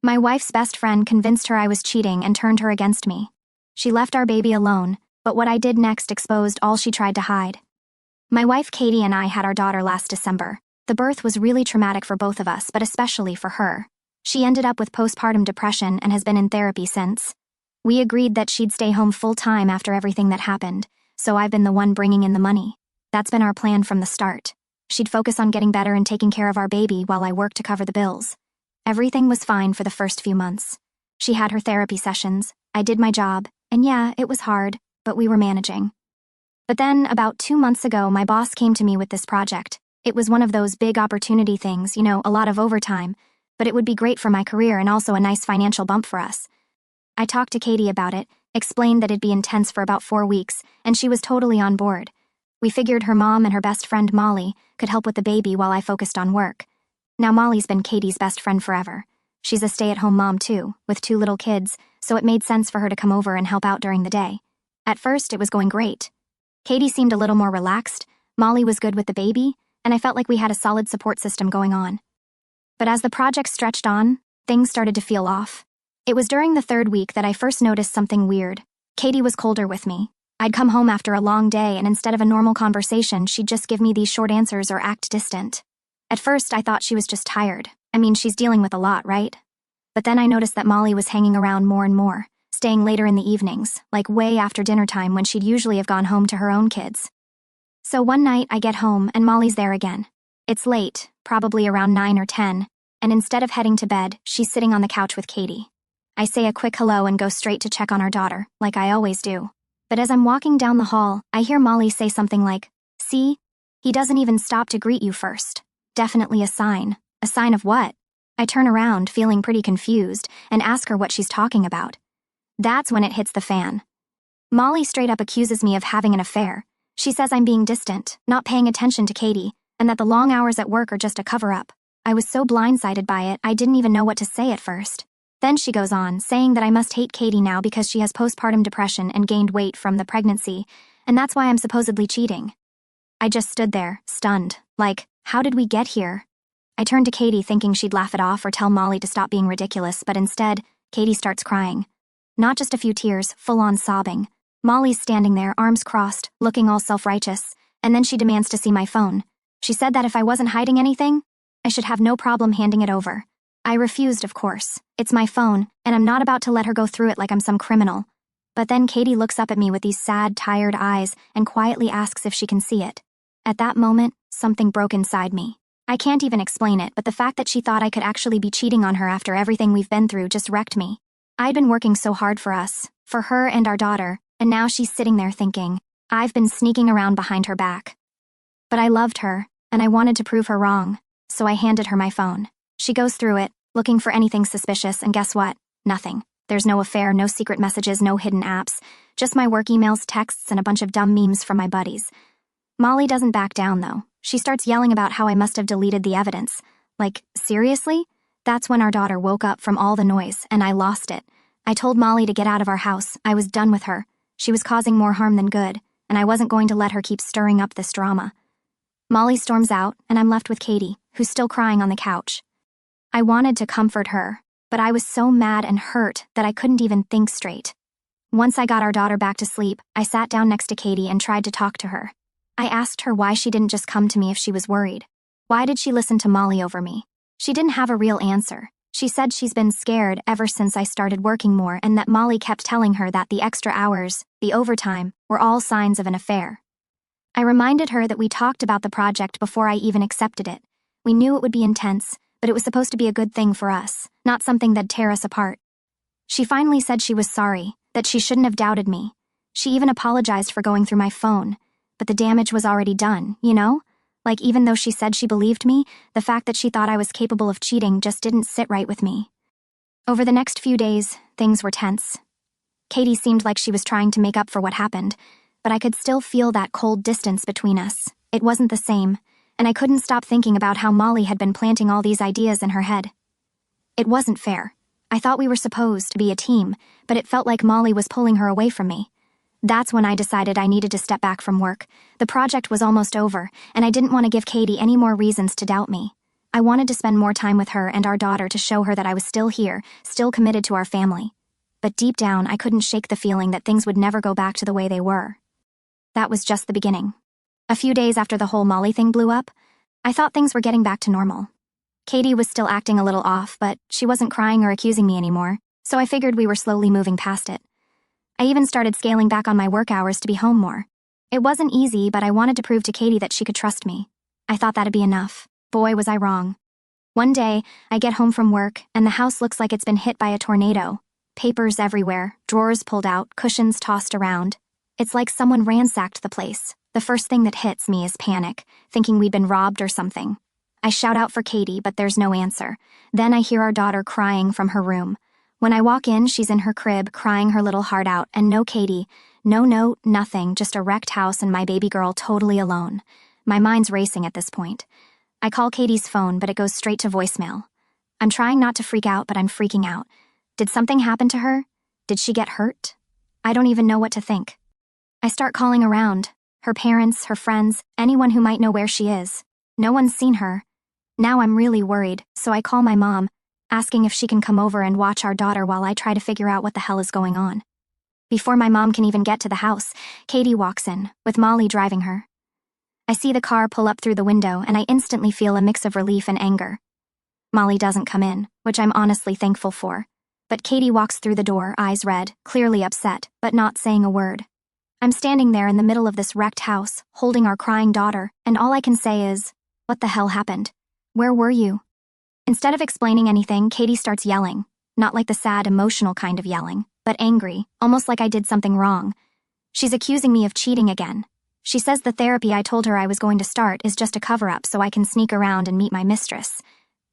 My wife's best friend convinced her I was cheating and turned her against me. She left our baby alone, but what I did next exposed all she tried to hide. My wife Katie and I had our daughter last December. The birth was really traumatic for both of us, but especially for her. She ended up with postpartum depression and has been in therapy since. We agreed that she'd stay home full-time after everything that happened, so I've been the one bringing in the money. That's been our plan from the start. She'd focus on getting better and taking care of our baby while I worked to cover the bills. Everything was fine for the first few months. She had her therapy sessions, I did my job, and yeah, it was hard, but we were managing. But then, about 2 months ago, my boss came to me with this project. It was one of those big opportunity things, a lot of overtime, but it would be great for my career and also a nice financial bump for us. I talked to Katie about it, explained that it'd be intense for about 4 weeks, and she was totally on board. We figured her mom and her best friend Molly could help with the baby while I focused on work. Now Molly's been Katie's best friend forever. She's a stay-at-home mom too, with 2 little kids, so it made sense for her to come over and help out during the day. At first, it was going great. Katie seemed a little more relaxed, Molly was good with the baby, and I felt like we had a solid support system going on. But as the project stretched on, things started to feel off. It was during the 3rd week that I first noticed something weird. Katie was colder with me. I'd come home after a long day, and instead of a normal conversation, she'd just give me these short answers or act distant. At first, I thought she was just tired. I mean, she's dealing with a lot, right? But then I noticed that Molly was hanging around more and more, staying later in the evenings, like way after dinner time when she'd usually have gone home to her own kids. So one night, I get home, and Molly's there again. It's late, probably around 9 or 10, and instead of heading to bed, she's sitting on the couch with Katie. I say a quick hello and go straight to check on our daughter, like I always do. But as I'm walking down the hall, I hear Molly say something like, "See? He doesn't even stop to greet you first. Definitely a sign. A sign of what?" I turn around, feeling pretty confused, and ask her what she's talking about. That's when it hits the fan. Molly straight up accuses me of having an affair. She says I'm being distant, not paying attention to Katie, and that the long hours at work are just a cover-up. I was so blindsided by it, I didn't even know what to say at first. Then she goes on, saying that I must hate Katie now because she has postpartum depression and gained weight from the pregnancy, and that's why I'm supposedly cheating. I just stood there, stunned, like, how did we get here? I turned to Katie thinking she'd laugh it off or tell Molly to stop being ridiculous, but instead, Katie starts crying. Not just a few tears, full-on sobbing. Molly's standing there, arms crossed, looking all self-righteous, and then she demands to see my phone. She said that if I wasn't hiding anything, I should have no problem handing it over. I refused, of course. It's my phone, and I'm not about to let her go through it like I'm some criminal. But then Katie looks up at me with these sad, tired eyes and quietly asks if she can see it. At that moment, something broke inside me. I can't even explain it, but the fact that she thought I could actually be cheating on her after everything we've been through just wrecked me. I'd been working so hard for us, for her and our daughter, and now she's sitting there thinking, I've been sneaking around behind her back. But I loved her, and I wanted to prove her wrong, so I handed her my phone. She goes through it, looking for anything suspicious, and guess what? Nothing. There's no affair, no secret messages, no hidden apps, just my work emails, texts, and a bunch of dumb memes from my buddies. Molly doesn't back down, though. She starts yelling about how I must have deleted the evidence. Like, seriously? That's when our daughter woke up from all the noise, and I lost it. I told Molly to get out of our house. I was done with her. She was causing more harm than good, and I wasn't going to let her keep stirring up this drama. Molly storms out, and I'm left with Katie, who's still crying on the couch. I wanted to comfort her, but I was so mad and hurt that I couldn't even think straight. Once I got our daughter back to sleep, I sat down next to Katie and tried to talk to her. I asked her why she didn't just come to me if she was worried. Why did she listen to Molly over me? She didn't have a real answer. She said she's been scared ever since I started working more and that Molly kept telling her that the extra hours, the overtime, were all signs of an affair. I reminded her that we talked about the project before I even accepted it. We knew it would be intense, but it was supposed to be a good thing for us, not something that'd tear us apart. She finally said she was sorry, that she shouldn't have doubted me. She even apologized for going through my phone, but the damage was already done, you know? Like, even though she said she believed me, the fact that she thought I was capable of cheating just didn't sit right with me. Over the next few days, things were tense. Katie seemed like she was trying to make up for what happened, but I could still feel that cold distance between us. It wasn't the same, and I couldn't stop thinking about how Molly had been planting all these ideas in her head. It wasn't fair. I thought we were supposed to be a team, but it felt like Molly was pulling her away from me. That's when I decided I needed to step back from work. The project was almost over, and I didn't want to give Katie any more reasons to doubt me. I wanted to spend more time with her and our daughter to show her that I was still here, still committed to our family. But deep down, I couldn't shake the feeling that things would never go back to the way they were. That was just the beginning. A few days after the whole Molly thing blew up, I thought things were getting back to normal. Katie was still acting a little off, but she wasn't crying or accusing me anymore, so I figured we were slowly moving past it. I even started scaling back on my work hours to be home more. It wasn't easy, but I wanted to prove to Katie that she could trust me. I thought that'd be enough. Boy, was I wrong. One day, I get home from work, and the house looks like it's been hit by a tornado. Papers everywhere, drawers pulled out, cushions tossed around. It's like someone ransacked the place. The first thing that hits me is panic, thinking we'd been robbed or something. I shout out for Katie, but there's no answer. Then I hear our daughter crying from her room. When I walk in, she's in her crib, crying her little heart out, and no Katie. No note, nothing, just a wrecked house and my baby girl totally alone. My mind's racing at this point. I call Katie's phone, but it goes straight to voicemail. I'm trying not to freak out, but I'm freaking out. Did something happen to her? Did she get hurt? I don't even know what to think. I start calling around. Her parents, her friends, anyone who might know where she is. No one's seen her. Now I'm really worried, so I call my mom, asking if she can come over and watch our daughter while I try to figure out what the hell is going on. Before my mom can even get to the house, Katie walks in, with Molly driving her. I see the car pull up through the window, and I instantly feel a mix of relief and anger. Molly doesn't come in, which I'm honestly thankful for. But Katie walks through the door, eyes red, clearly upset, but not saying a word. I'm standing there in the middle of this wrecked house, holding our crying daughter, and all I can say is, "What the hell happened? Where were you?" Instead of explaining anything, Katie starts yelling. Not like the sad, emotional kind of yelling, but angry, almost like I did something wrong. She's accusing me of cheating again. She says the therapy I told her I was going to start is just a cover-up so I can sneak around and meet my mistress.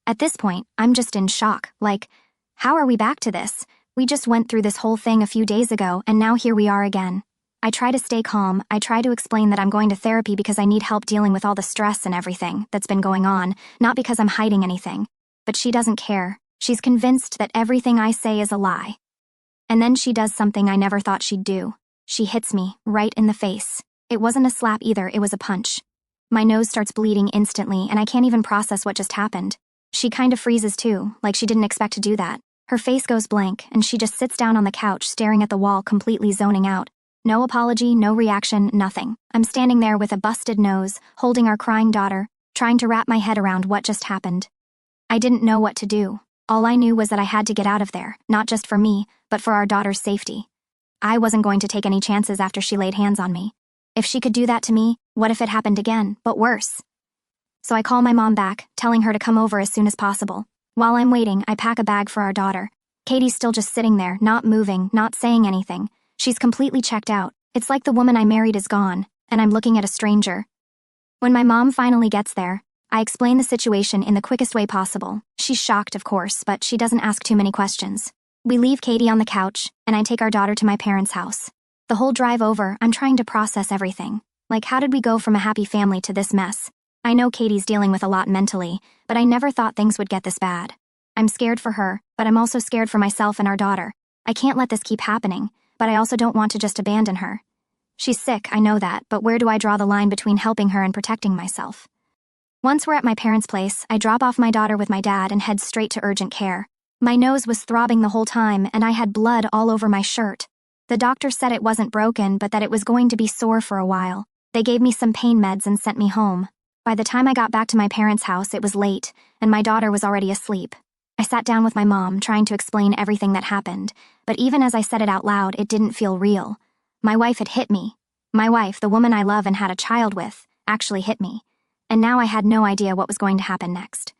At this point, I'm just in shock, like, how are we back to this? We just went through this whole thing a few days ago, and now here we are again. I try to stay calm. I try to explain that I'm going to therapy because I need help dealing with all the stress and everything that's been going on, not because I'm hiding anything. But she doesn't care. She's convinced that everything I say is a lie. And then she does something I never thought she'd do. She hits me, right in the face. It wasn't a slap either, it was a punch. My nose starts bleeding instantly, and I can't even process what just happened. She kind of freezes too, like she didn't expect to do that. Her face goes blank, and she just sits down on the couch staring at the wall, completely zoning out. No apology, no reaction, nothing. I'm standing there with a busted nose, holding our crying daughter, trying to wrap my head around what just happened. I didn't know what to do. All I knew was that I had to get out of there, not just for me, but for our daughter's safety. I wasn't going to take any chances after she laid hands on me. If she could do that to me, what if it happened again, but worse? So I call my mom back, telling her to come over as soon as possible. While I'm waiting, I pack a bag for our daughter. Katie's still just sitting there, not moving, not saying anything. She's completely checked out. It's like the woman I married is gone, and I'm looking at a stranger. When my mom finally gets there, I explain the situation in the quickest way possible. She's shocked, of course, but she doesn't ask too many questions. We leave Katie on the couch, and I take our daughter to my parents' house. The whole drive over, I'm trying to process everything. Like, how did we go from a happy family to this mess? I know Katie's dealing with a lot mentally, but I never thought things would get this bad. I'm scared for her, but I'm also scared for myself and our daughter. I can't let this keep happening, but I also don't want to just abandon her. She's sick, I know that, but where do I draw the line between helping her and protecting myself? Once we're at my parents' place, I drop off my daughter with my dad and head straight to urgent care. My nose was throbbing the whole time, and I had blood all over my shirt. The doctor said it wasn't broken, but that it was going to be sore for a while. They gave me some pain meds and sent me home. By the time I got back to my parents' house, it was late, and my daughter was already asleep. I sat down with my mom, trying to explain everything that happened, but even as I said it out loud, it didn't feel real. My wife had hit me. My wife, the woman I love and had a child with, actually hit me. And now I had no idea what was going to happen next.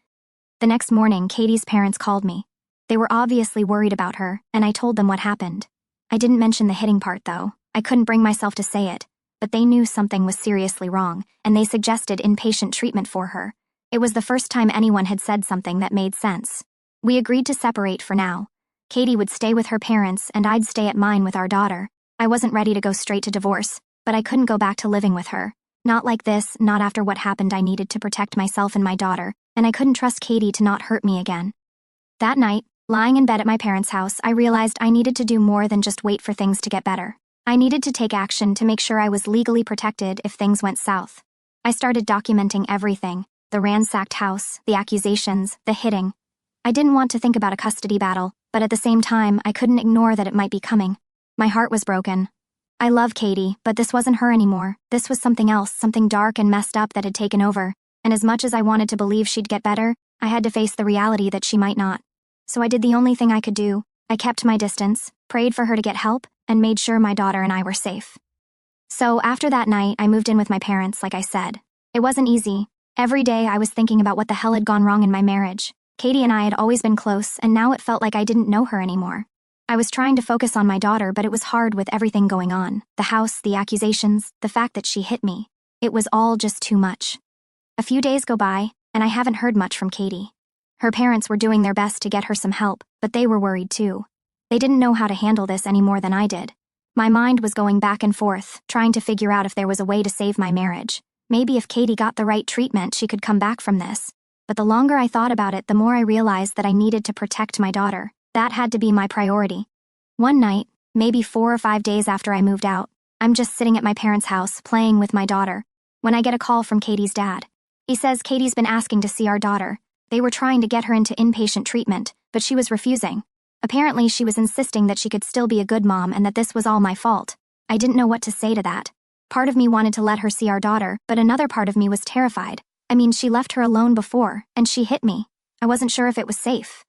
The next morning, Katie's parents called me. They were obviously worried about her, and I told them what happened. I didn't mention the hitting part, though. I couldn't bring myself to say it. But they knew something was seriously wrong, and they suggested inpatient treatment for her. It was the first time anyone had said something that made sense. We agreed to separate for now. Katie would stay with her parents, and I'd stay at mine with our daughter. I wasn't ready to go straight to divorce, but I couldn't go back to living with her. Not like this, not after what happened. I needed to protect myself and my daughter, and I couldn't trust Katie to not hurt me again. That night, lying in bed at my parents' house, I realized I needed to do more than just wait for things to get better. I needed to take action to make sure I was legally protected if things went south. I started documenting everything, The ransacked house, the accusations, the hitting. I didn't want to think about a custody battle, but at the same time, I couldn't ignore that it might be coming. My heart was broken. I love Katie, but this wasn't her anymore. This was something else, something dark and messed up that had taken over. And as much as I wanted to believe she'd get better, I had to face the reality that she might not. So I did the only thing I could do. I kept my distance, prayed for her to get help, and made sure my daughter and I were safe. So after that night, I moved in with my parents, like I said. It wasn't easy. Every day I was thinking about what the hell had gone wrong in my marriage. Katie and I had always been close, and now it felt like I didn't know her anymore. I was trying to focus on my daughter, but it was hard with everything going on. The house, the accusations, the fact that she hit me. It was all just too much. A few days go by, and I haven't heard much from Katie. Her parents were doing their best to get her some help, but they were worried too. They didn't know how to handle this any more than I did. My mind was going back and forth, trying to figure out if there was a way to save my marriage. Maybe if Katie got the right treatment, she could come back from this. But the longer I thought about it, the more I realized that I needed to protect my daughter. That had to be my priority. One night, maybe 4 or 5 days after I moved out, I'm just sitting at my parents' house, playing with my daughter, when I get a call from Katie's dad. He says Katie's been asking to see our daughter. They were trying to get her into inpatient treatment, but she was refusing. Apparently, she was insisting that she could still be a good mom and that this was all my fault. I didn't know what to say to that. Part of me wanted to let her see our daughter, but another part of me was terrified. I mean, she left her alone before, and she hit me. I wasn't sure if it was safe.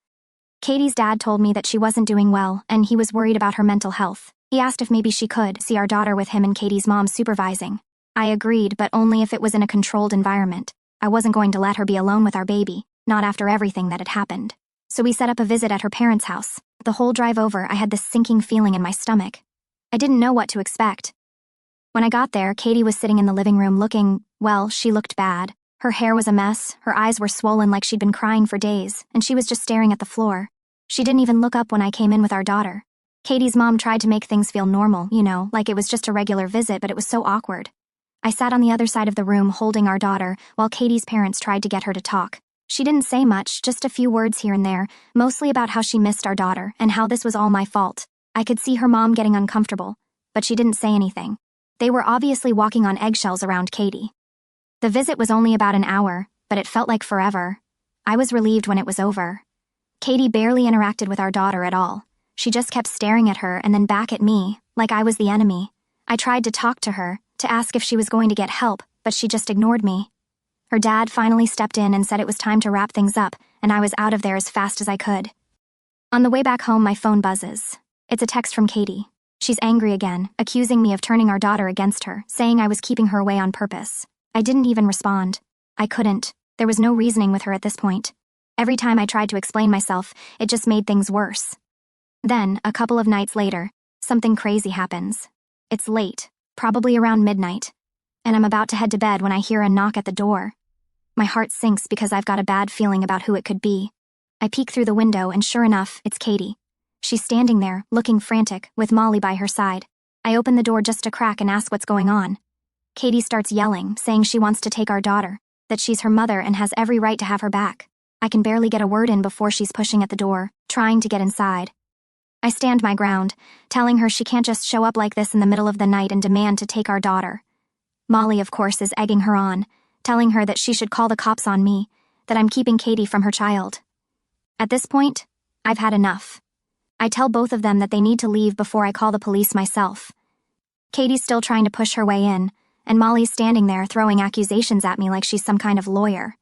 Katie's dad told me that she wasn't doing well, and he was worried about her mental health. He asked if maybe she could see our daughter with him and Katie's mom supervising. I agreed, but only if it was in a controlled environment. I wasn't going to let her be alone with our baby, not after everything that had happened. So we set up a visit at her parents' house. The whole drive over, I had this sinking feeling in my stomach. I didn't know what to expect. When I got there, Katie was sitting in the living room looking, well, she looked bad. Her hair was a mess, her eyes were swollen like she'd been crying for days, and she was just staring at the floor. She didn't even look up when I came in with our daughter. Katie's mom tried to make things feel normal, like it was just a regular visit, but it was so awkward. I sat on the other side of the room holding our daughter, while Katie's parents tried to get her to talk. She didn't say much, just a few words here and there, mostly about how she missed our daughter and how this was all my fault. I could see her mom getting uncomfortable, but she didn't say anything. They were obviously walking on eggshells around Katie. The visit was only about an hour, but it felt like forever. I was relieved when it was over. Katie barely interacted with our daughter at all. She just kept staring at her and then back at me, like I was the enemy. I tried to talk to her, to ask if she was going to get help, but she just ignored me. Her dad finally stepped in and said it was time to wrap things up, and I was out of there as fast as I could. On the way back home, my phone buzzes. It's a text from Katie. She's angry again, accusing me of turning our daughter against her, saying I was keeping her away on purpose. I didn't even respond. I couldn't. There was no reasoning with her at this point. Every time I tried to explain myself, it just made things worse. Then, a couple of nights later, something crazy happens. It's late, probably around midnight, and I'm about to head to bed when I hear a knock at the door. My heart sinks because I've got a bad feeling about who it could be. I peek through the window and sure enough, it's Katie. She's standing there, looking frantic, with Molly by her side. I open the door just a crack and ask what's going on. Katie starts yelling, saying she wants to take our daughter, that she's her mother and has every right to have her back. I can barely get a word in before she's pushing at the door, trying to get inside. I stand my ground, telling her she can't just show up like this in the middle of the night and demand to take our daughter. Molly, of course, is egging her on, telling her that she should call the cops on me, that I'm keeping Katie from her child. At this point, I've had enough. I tell both of them that they need to leave before I call the police myself. Katie's still trying to push her way in, and Molly's standing there throwing accusations at me like she's some kind of lawyer.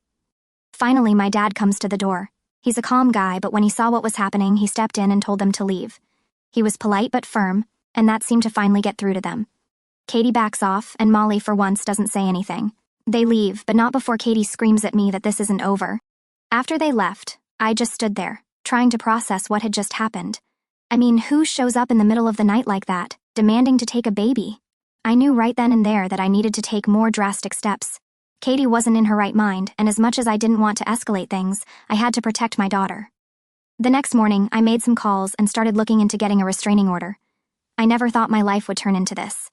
Finally, my dad comes to the door. He's a calm guy, but when he saw what was happening, he stepped in and told them to leave. He was polite but firm, and that seemed to finally get through to them. Katie backs off, and Molly, for once, doesn't say anything. They leave, but not before Katie screams at me that this isn't over. After they left, I just stood there, trying to process what had just happened. I mean, who shows up in the middle of the night like that, demanding to take a baby? I knew right then and there that I needed to take more drastic steps. Katie wasn't in her right mind, and as much as I didn't want to escalate things, I had to protect my daughter. The next morning, I made some calls and started looking into getting a restraining order. I never thought my life would turn into this.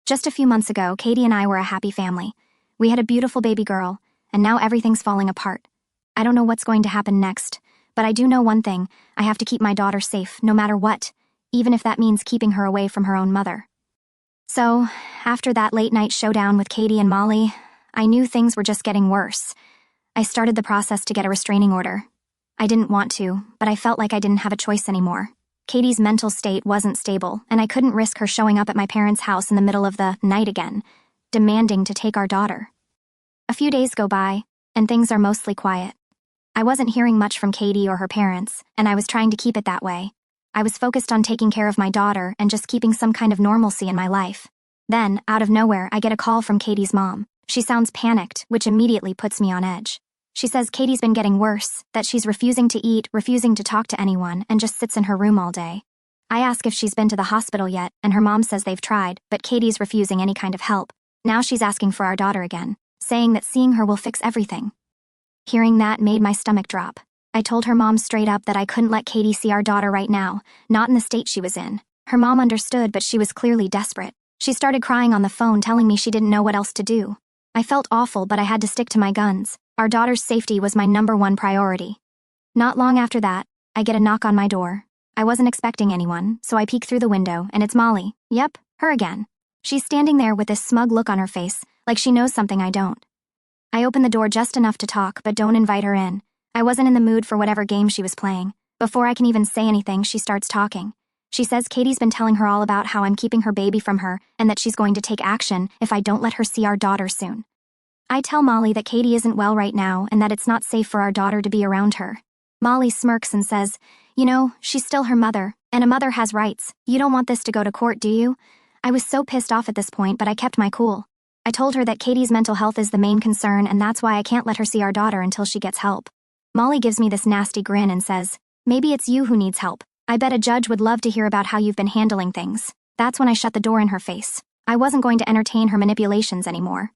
Just a few months ago, Katie and I were a happy family. We had a beautiful baby girl, and now everything's falling apart. I don't know what's going to happen next, but I do know one thing: I have to keep my daughter safe, no matter what, even if that means keeping her away from her own mother. So, after that late-night showdown with Katie and Molly, I knew things were just getting worse. I started the process to get a restraining order. I didn't want to, but I felt like I didn't have a choice anymore. Katie's mental state wasn't stable, and I couldn't risk her showing up at my parents' house in the middle of the night again, demanding to take our daughter. A few days go by, and things are mostly quiet. I wasn't hearing much from Katie or her parents, and I was trying to keep it that way. I was focused on taking care of my daughter and just keeping some kind of normalcy in my life. Then, out of nowhere, I get a call from Katie's mom. She sounds panicked, which immediately puts me on edge. She says Katie's been getting worse, that she's refusing to eat, refusing to talk to anyone, and just sits in her room all day. I ask if she's been to the hospital yet, and her mom says they've tried, but Katie's refusing any kind of help. Now she's asking for our daughter again, saying that seeing her will fix everything. Hearing that made my stomach drop. I told her mom straight up that I couldn't let Katie see our daughter right now, not in the state she was in. Her mom understood, but she was clearly desperate. She started crying on the phone, telling me she didn't know what else to do. I felt awful, but I had to stick to my guns. Our daughter's safety was my #1 priority. Not long after that, I get a knock on my door. I wasn't expecting anyone, so I peek through the window, and it's Molly. Yep, her again. She's standing there with this smug look on her face, like she knows something I don't. I open the door just enough to talk, but don't invite her in. I wasn't in the mood for whatever game she was playing. Before I can even say anything, she starts talking. She says Katie's been telling her all about how I'm keeping her baby from her and that she's going to take action if I don't let her see our daughter soon. I tell Molly that Katie isn't well right now and that it's not safe for our daughter to be around her. Molly smirks and says, "You know, she's still her mother, and a mother has rights. You don't want this to go to court, do you?" I was so pissed off at this point, but I kept my cool. I told her that Katie's mental health is the main concern and that's why I can't let her see our daughter until she gets help. Molly gives me this nasty grin and says, "Maybe it's you who needs help. I bet a judge would love to hear about how you've been handling things." That's when I shut the door in her face. I wasn't going to entertain her manipulations anymore.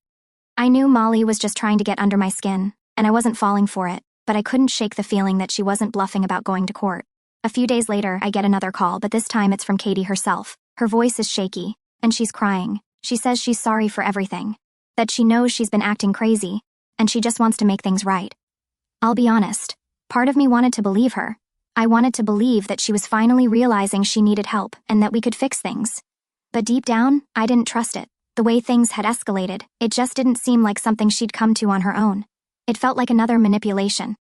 I knew Molly was just trying to get under my skin, and I wasn't falling for it, but I couldn't shake the feeling that she wasn't bluffing about going to court. A few days later, I get another call, but this time it's from Katie herself. Her voice is shaky, and she's crying. She says she's sorry for everything, that she knows she's been acting crazy, and she just wants to make things right. I'll be honest, part of me wanted to believe her. I wanted to believe that she was finally realizing she needed help and that we could fix things. But deep down, I didn't trust it. The way things had escalated, it just didn't seem like something she'd come to on her own. It felt like another manipulation.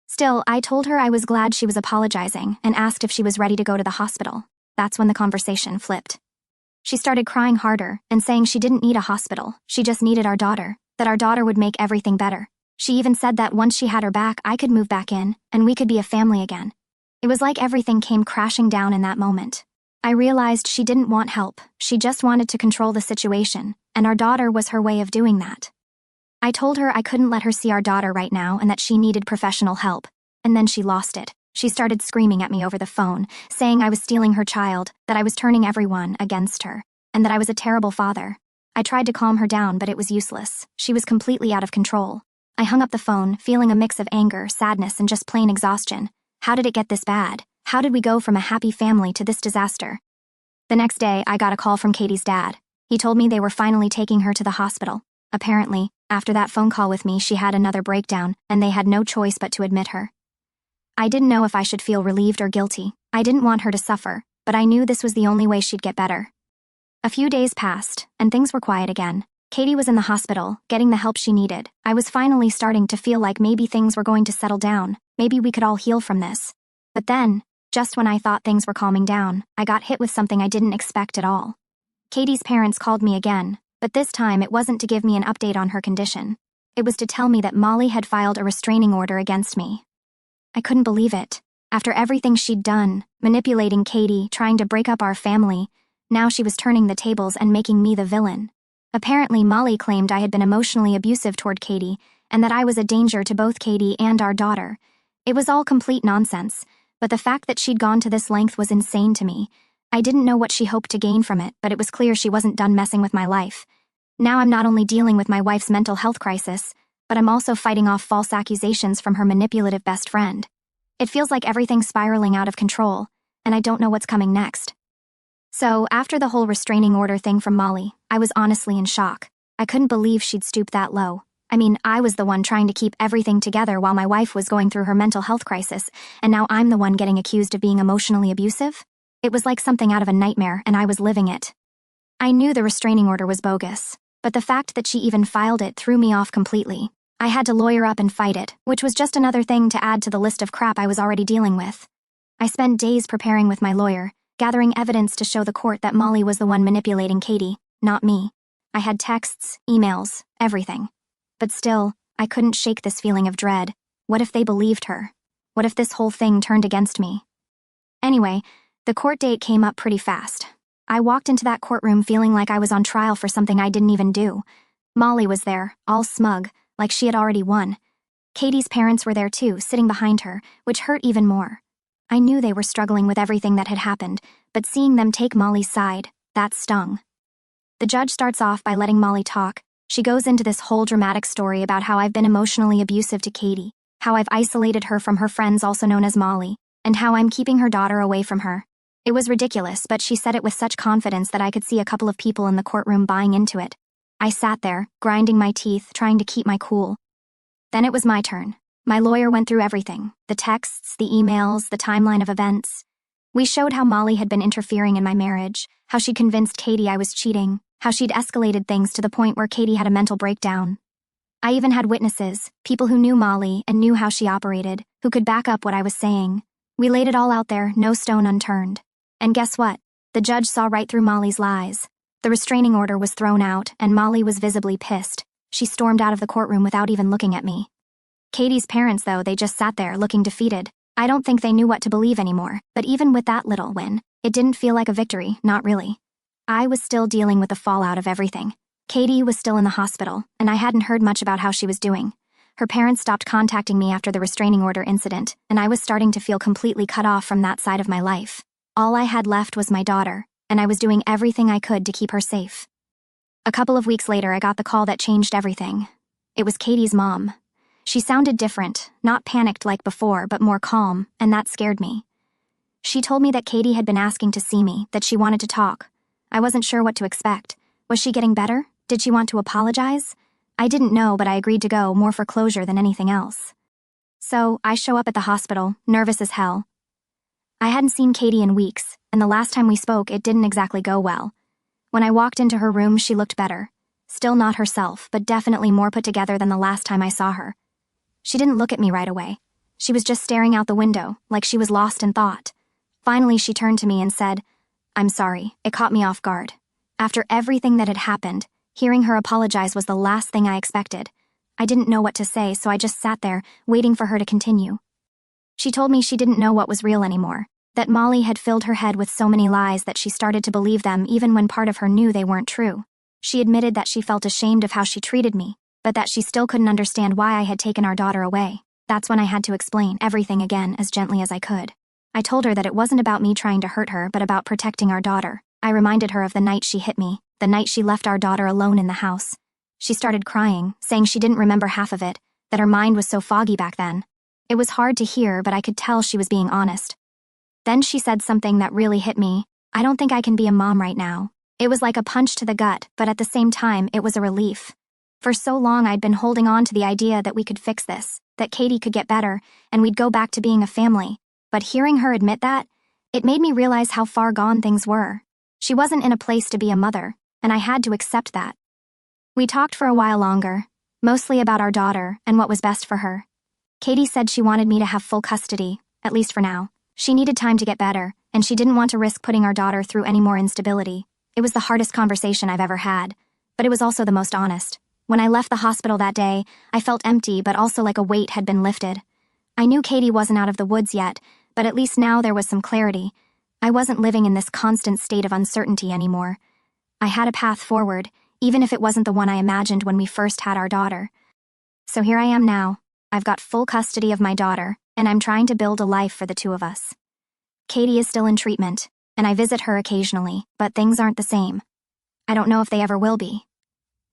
Still, I told her I was glad she was apologizing and asked if she was ready to go to the hospital. That's when the conversation flipped. She started crying harder and saying she didn't need a hospital, she just needed our daughter, that our daughter would make everything better. She even said that once she had her back, I could move back in, and we could be a family again. It was like everything came crashing down in that moment. I realized she didn't want help, she just wanted to control the situation, and our daughter was her way of doing that. I told her I couldn't let her see our daughter right now and that she needed professional help, and then she lost it. She started screaming at me over the phone, saying I was stealing her child, that I was turning everyone against her, and that I was a terrible father. I tried to calm her down, but it was useless. She was completely out of control. I hung up the phone, feeling a mix of anger, sadness, and just plain exhaustion. How did it get this bad? How did we go from a happy family to this disaster? The next day, I got a call from Katie's dad. He told me they were finally taking her to the hospital. Apparently, after that phone call with me, she had another breakdown, and they had no choice but to admit her. I didn't know if I should feel relieved or guilty. I didn't want her to suffer, but I knew this was the only way she'd get better. A few days passed, and things were quiet again. Katie was in the hospital, getting the help she needed. I was finally starting to feel like maybe things were going to settle down. Maybe we could all heal from this. But then, just when I thought things were calming down, I got hit with something I didn't expect at all. Katie's parents called me again, but this time it wasn't to give me an update on her condition. It was to tell me that Molly had filed a restraining order against me. I couldn't believe it. After everything she'd done, manipulating Katie, trying to break up our family, now she was turning the tables and making me the villain. Apparently, Molly claimed I had been emotionally abusive toward Katie and that I was a danger to both Katie and our daughter. It was all complete nonsense, but the fact that she'd gone to this length was insane to me. I didn't know what she hoped to gain from it, but it was clear she wasn't done messing with my life. Now I'm not only dealing with my wife's mental health crisis, but I'm also fighting off false accusations from her manipulative best friend. It feels like everything's spiraling out of control, and I don't know what's coming next. So, after the whole restraining order thing from Molly, I was honestly in shock. I couldn't believe she'd stoop that low. I mean, I was the one trying to keep everything together while my wife was going through her mental health crisis, and now I'm the one getting accused of being emotionally abusive? It was like something out of a nightmare, and I was living it. I knew the restraining order was bogus, but the fact that she even filed it threw me off completely. I had to lawyer up and fight it, which was just another thing to add to the list of crap I was already dealing with. I spent days preparing with my lawyer, gathering evidence to show the court that Molly was the one manipulating Katie, not me. I had texts, emails, everything. But still, I couldn't shake this feeling of dread. What if they believed her? What if this whole thing turned against me? Anyway, the court date came up pretty fast. I walked into that courtroom feeling like I was on trial for something I didn't even do. Molly was there, all smug, like she had already won. Katie's parents were there too, sitting behind her, which hurt even more. I knew they were struggling with everything that had happened, but seeing them take Molly's side, that stung. The judge starts off by letting Molly talk. She goes into this whole dramatic story about how I've been emotionally abusive to Katie, how I've isolated her from her friends also known as Molly, and how I'm keeping her daughter away from her. It was ridiculous, but she said it with such confidence that I could see a couple of people in the courtroom buying into it. I sat there, grinding my teeth, trying to keep my cool. Then it was my turn. My lawyer went through everything, the texts, the emails, the timeline of events. We showed how Molly had been interfering in my marriage, how she'd convinced Katie I was cheating, how she'd escalated things to the point where Katie had a mental breakdown. I even had witnesses, people who knew Molly and knew how she operated, who could back up what I was saying. We laid it all out there, no stone unturned. And guess what? The judge saw right through Molly's lies. The restraining order was thrown out, and Molly was visibly pissed. She stormed out of the courtroom without even looking at me. Katie's parents, though, they just sat there looking defeated. I don't think they knew what to believe anymore, but even with that little win, it didn't feel like a victory, not really. I was still dealing with the fallout of everything. Katie was still in the hospital, and I hadn't heard much about how she was doing. Her parents stopped contacting me after the restraining order incident, and I was starting to feel completely cut off from that side of my life. All I had left was my daughter, and I was doing everything I could to keep her safe. A couple of weeks later, I got the call that changed everything. It was Katie's mom. She sounded different, not panicked like before, but more calm, and that scared me. She told me that Katie had been asking to see me, that she wanted to talk. I wasn't sure what to expect. Was she getting better? Did she want to apologize? I didn't know, but I agreed to go, more for closure than anything else. So, I show up at the hospital, nervous as hell. I hadn't seen Katie in weeks, and the last time we spoke, it didn't exactly go well. When I walked into her room, she looked better. Still not herself, but definitely more put together than the last time I saw her. She didn't look at me right away. She was just staring out the window, like she was lost in thought. Finally, she turned to me and said, "I'm sorry, it caught me off guard." After everything that had happened, hearing her apologize was the last thing I expected. I didn't know what to say, so I just sat there, waiting for her to continue. She told me she didn't know what was real anymore, that Molly had filled her head with so many lies that she started to believe them even when part of her knew they weren't true. She admitted that she felt ashamed of how she treated me, but that she still couldn't understand why I had taken our daughter away. That's when I had to explain everything again as gently as I could. I told her that it wasn't about me trying to hurt her, but about protecting our daughter. I reminded her of the night she hit me, the night she left our daughter alone in the house. She started crying, saying she didn't remember half of it, that her mind was so foggy back then. It was hard to hear, but I could tell she was being honest. Then she said something that really hit me. "I don't think I can be a mom right now." It was like a punch to the gut, but at the same time, it was a relief. For so long, I'd been holding on to the idea that we could fix this, that Katie could get better, and we'd go back to being a family. But hearing her admit that, it made me realize how far gone things were. She wasn't in a place to be a mother, and I had to accept that. We talked for a while longer, mostly about our daughter and what was best for her. Katie said she wanted me to have full custody, at least for now. She needed time to get better, and she didn't want to risk putting our daughter through any more instability. It was the hardest conversation I've ever had, but it was also the most honest. When I left the hospital that day, I felt empty, but also like a weight had been lifted. I knew Katie wasn't out of the woods yet, but at least now there was some clarity. I wasn't living in this constant state of uncertainty anymore. I had a path forward, even if it wasn't the one I imagined when we first had our daughter. So here I am now. I've got full custody of my daughter, and I'm trying to build a life for the two of us. Katie is still in treatment, and I visit her occasionally, but things aren't the same. I don't know if they ever will be.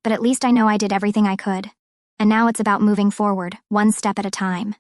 But at least I know I did everything I could. And now it's about moving forward, one step at a time.